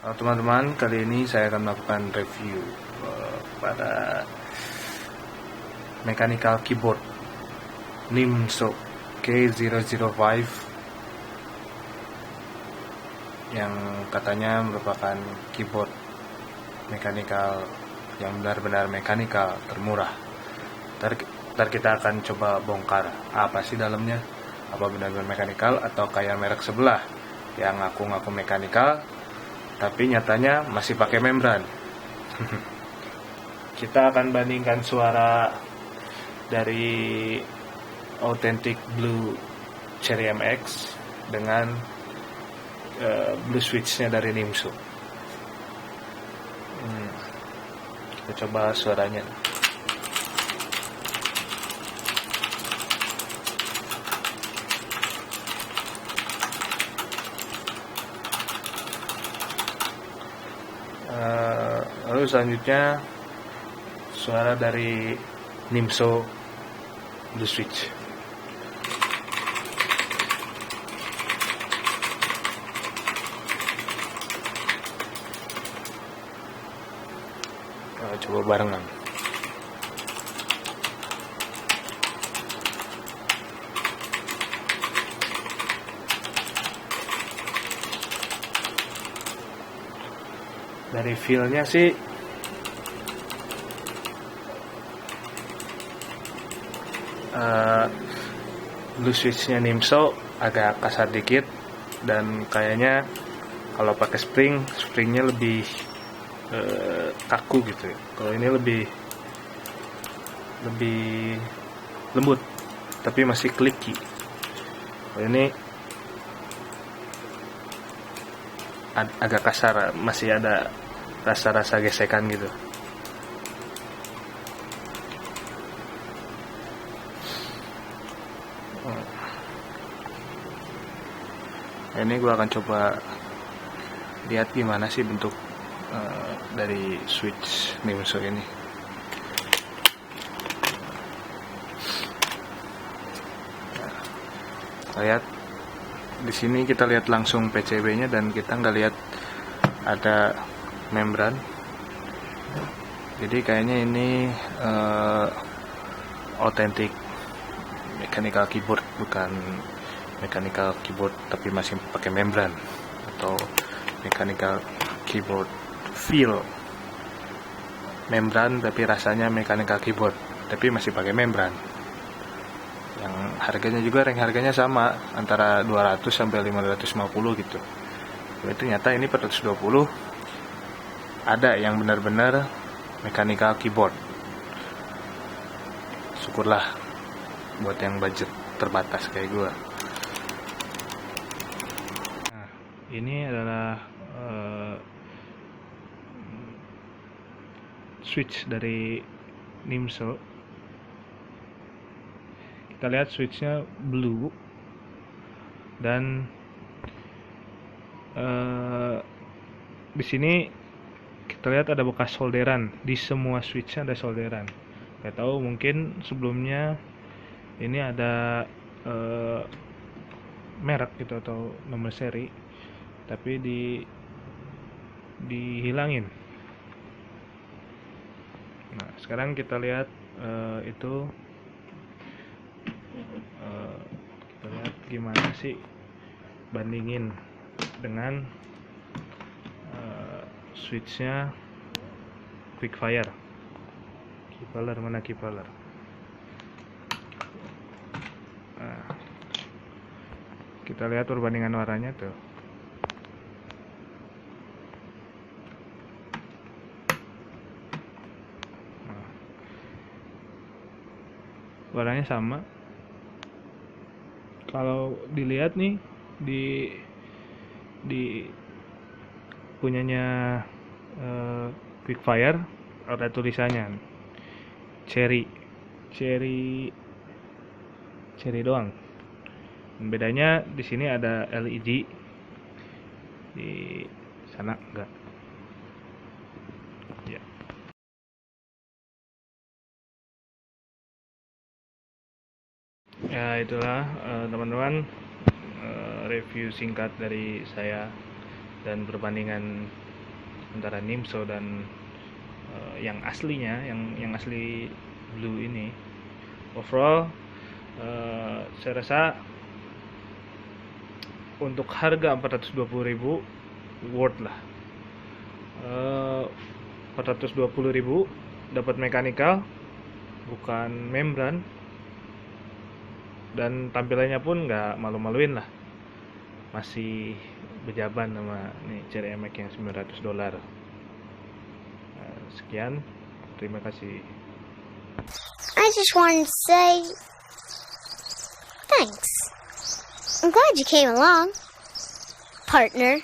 Teman-teman, kali ini saya akan melakukan review pada mechanical keyboard Nimso K005 yang katanya merupakan keyboard mechanical yang benar-benar mechanical termurah. Ntar kita akan coba bongkar apa sih dalamnya, apa benar-benar mechanical atau kayak merek sebelah yang ngaku-ngaku mechanical tapi nyatanya masih pakai membran. Kita akan bandingkan suara dari Authentic Blue Cherry MX dengan Blue Switch-nya dari Nimso. Kita coba suaranya. Lalu selanjutnya suara dari Nimso Blue Switch. Coba barengan. Dari feel-nya sih Blue Switch-nya Nimso agak kasar dikit, dan kayaknya kalau pakai springnya lebih kaku gitu. Kalau ini lebih lembut tapi masih clicky. Kalau ini agak kasar, masih ada rasa-rasa gesekan gitu. Ini gue akan coba lihat gimana sih bentuk dari switch Nimso ini. Lihat di sini, kita lihat langsung PCB-nya dan kita nggak lihat ada membran. Jadi kayaknya ini authentic mechanical keyboard, bukan mechanical keyboard tapi masih pakai membran, atau mechanical keyboard feel membran tapi rasanya mechanical keyboard tapi masih pakai membran. Yang harganya juga harganya sama antara 200 sampai 550 gitu. Itu nyata ini 420. Ada yang benar-benar mechanical keyboard. Syukurlah buat yang budget terbatas kayak gue. Nah, ini adalah switch dari Nimso. Kita lihat switchnya blue, dan di sini kita lihat ada bekas solderan. Di semua switchnya ada solderan. Gak tahu, mungkin sebelumnya ini ada merek gitu atau nomor seri, tapi dihilangin. Nah, sekarang kita lihat kita lihat gimana sih bandingin dengan switchnya Quickfire. Keypaler mana Keypaler? Nah, kita lihat perbandingan warnanya tuh. Nah, warnanya sama. Kalau dilihat nih di punyanya Quickfire ada tulisannya cherry doang. Bedanya di sini ada LED, di sana enggak. Ya. Ya, itulah teman-teman review singkat dari saya dan perbandingan antara Nimso dan yang aslinya, yang asli blue ini. Overall saya rasa untuk harga 420.000 worth lah. 420.000 dapat mechanical, bukan membran, dan tampilannya pun nggak malu-maluin lah, masih berjaban sama nih Cherry MX yang $900. Sekian, terima kasih. I just wanted to say thanks. I'm glad you came along, partner.